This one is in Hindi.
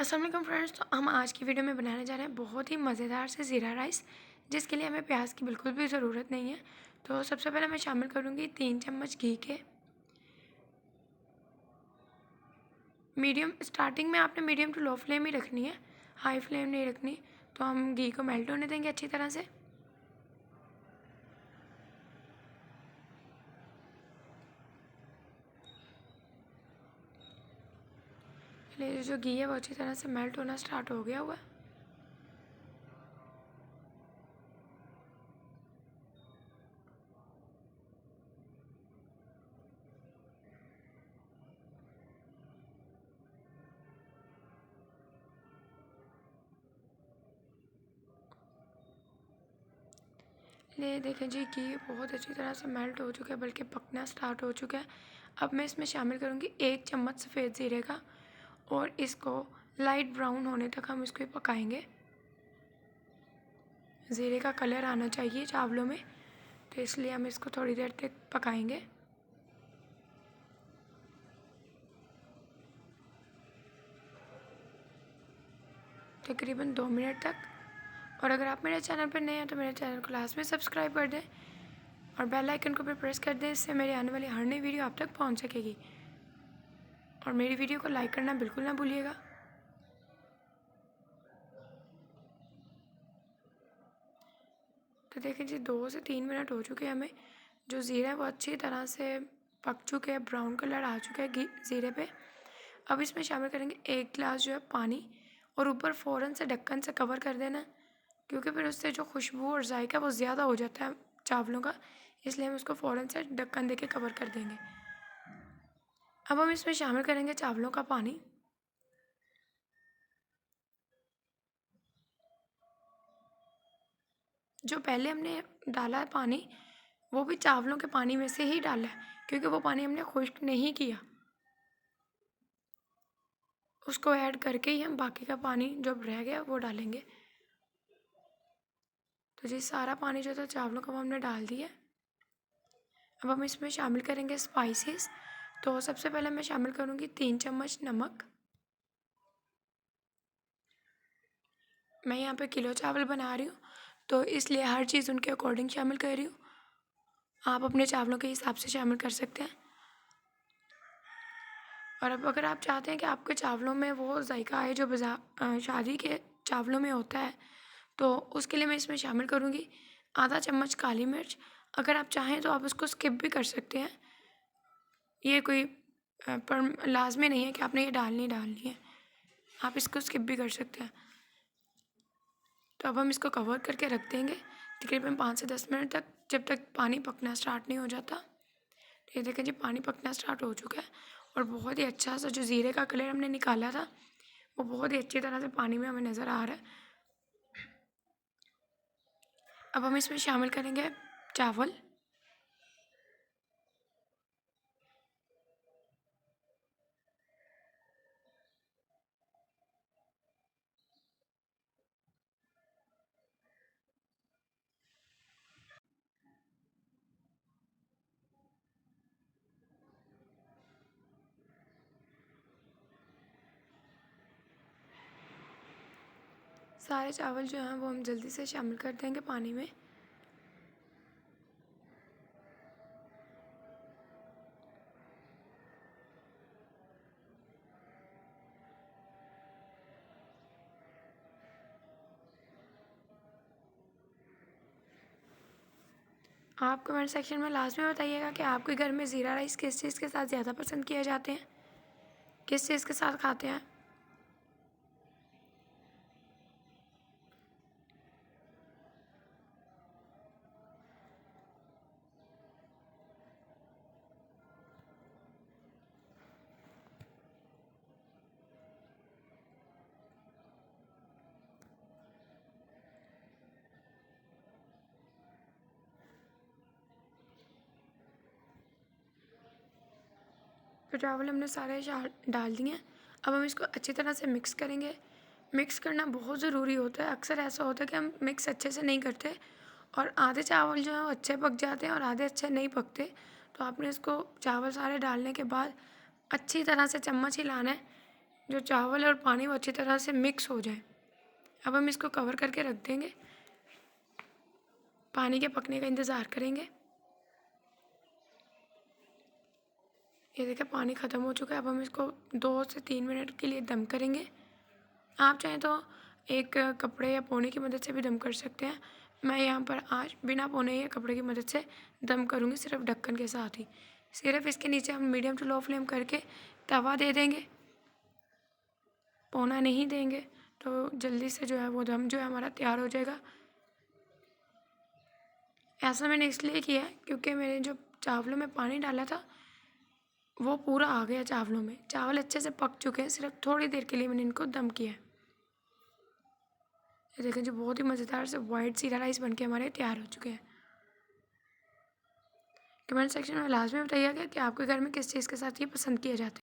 अस्सलाम वालेकुम फ्रेंड्स। तो हम आज की वीडियो में बनाने जा रहे हैं बहुत ही मज़ेदार से ज़ीरा राइस, जिसके लिए हमें प्याज की बिल्कुल भी ज़रूरत नहीं है। तो सबसे पहले मैं शामिल करूँगी 3 चम्मच घी के। मीडियम स्टार्टिंग में आपने मीडियम टू लो फ्लेम ही रखनी है, हाई फ्लेम नहीं रखनी। तो हम घी को मेल्ट होने देंगे अच्छी तरह से। ये जो घी है वो अच्छी तरह से मेल्ट होना स्टार्ट हो गया हुआ है। ये देखें जी, घी बहुत अच्छी तरह से मेल्ट हो चुका है, बल्कि पकना स्टार्ट हो चुका है। अब मैं इसमें शामिल करूँगी 1 चम्मच सफ़ेद ज़ीरे का, और इसको लाइट ब्राउन होने तक हम इसको पकाएंगे। ज़ीरे का कलर आना चाहिए चावलों में, तो इसलिए हम इसको थोड़ी देर तक पकाएंगे। तकरीबन 2 मिनट तक। और अगर आप मेरे चैनल पर नए हैं तो मेरे चैनल को लास्ट में सब्सक्राइब कर दें और बेल आइकन को भी प्रेस कर दें, इससे मेरी आने वाली हर नई वीडियो आप तक पहुंच सकेगी। और मेरी वीडियो को लाइक करना बिल्कुल ना भूलिएगा। तो देखिए जी, 2 से 3 मिनट हो चुके हैं हमें। जो ज़ीरा है वो अच्छी तरह से पक चुके हैं, ब्राउन कलर आ चुका है घी ज़ीरे पे। अब इसमें शामिल करेंगे 1 गिलास जो है पानी, और ऊपर फ़ौरन से ढक्कन से कवर कर देना, क्योंकि फिर उससे जो खुशबू और जायका वो ज़्यादा हो जाता है चावलों का, इसलिए हम उसको फ़ौरन से ढक्कन देके कवर कर देंगे। अब हम इसमें शामिल करेंगे चावलों का पानी। जो पहले हमने डाला है पानी, वो भी चावलों के पानी में से ही डाला है, क्योंकि वो पानी हमने खुश्क नहीं किया। उसको ऐड करके ही हम बाकी का पानी जो रह गया वो डालेंगे। तो जी, सारा पानी जो था चावलों का वो हमने डाल दिया। अब हम इसमें शामिल करेंगे स्पाइसेस। तो सबसे पहले मैं शामिल करूँगी 3 चम्मच नमक। मैं यहाँ पे किलो चावल बना रही हूँ, तो इसलिए हर चीज़ उनके अकॉर्डिंग शामिल कर रही हूँ। आप अपने चावलों के हिसाब से शामिल कर सकते हैं। और अब अगर आप चाहते हैं कि आपके चावलों में वो जायका आए जो शादी के चावलों में होता है, तो उसके लिए मैं इसमें शामिल करूँगी आधा चम्मच काली मिर्च। अगर आप चाहें तो आप उसको स्किप भी कर सकते हैं। ये कोई पर लाज़मी नहीं है कि आपने ये डालनी है, आप इसको स्किप भी कर सकते हैं। तो अब हम इसको कवर करके रख देंगे तकरीबन 5 से 10 मिनट तक, जब तक पानी पकना स्टार्ट नहीं हो जाता। तो ये देखें जी, पानी पकना स्टार्ट हो चुका है, और बहुत ही अच्छा सा जो ज़ीरे का कलर हमने निकाला था वो बहुत ही अच्छी तरह से पानी में हमें नज़र आ रहा है। अब हम इसमें शामिल करेंगे चावल। सारे चावल जो हैं वो हम जल्दी से शामिल कर देंगे पानी में। आप कमेंट सेक्शन में लास्ट में बताइएगा कि आपके घर में ज़ीरा राइस किस चीज़ के साथ ज़्यादा पसंद किए जाते हैं, किस चीज़ के साथ खाते हैं। तो चावल हमने सारे डाल दिए हैं। अब हम इसको अच्छी तरह से मिक्स करेंगे। मिक्स करना बहुत ज़रूरी होता है। अक्सर ऐसा होता है कि हम मिक्स अच्छे से नहीं करते, और आधे चावल जो हैं वो अच्छे पक जाते हैं और आधे अच्छे नहीं पकते। तो आपने इसको चावल सारे डालने के बाद अच्छी तरह से चम्मच हिलाना है, जो चावल और पानी वो अच्छी तरह से मिक्स हो जाए। अब हम इसको कवर करके रख देंगे, पानी के पकने का इंतज़ार करेंगे। ये देखिए पानी ख़त्म हो चुका है। अब हम इसको 2 से 3 मिनट के लिए दम करेंगे। आप चाहें तो एक कपड़े या पोने की मदद से भी दम कर सकते हैं। मैं यहाँ पर आज बिना पोने या कपड़े की मदद से दम करूँगी, सिर्फ ढक्कन के साथ ही। सिर्फ इसके नीचे हम मीडियम टू लो फ्लेम करके तवा दे देंगे, पोना नहीं देंगे तो जल्दी से जो है वो दम जो है हमारा तैयार हो जाएगा। ऐसा मैंने इसलिए किया है क्योंकि मैंने जो चावलों में पानी डाला था वो पूरा आ गया चावलों में। चावल अच्छे से पक चुके हैं, सिर्फ थोड़ी देर के लिए मैंने इनको दम किया है। ये देखें जो बहुत ही मज़ेदार से वाइट जीरा राइस बनके हमारे तैयार हो चुके हैं। कमेंट सेक्शन में लाजमी बताइएगा कि आपके घर में किस चीज़ के साथ ये पसंद किया जाता है।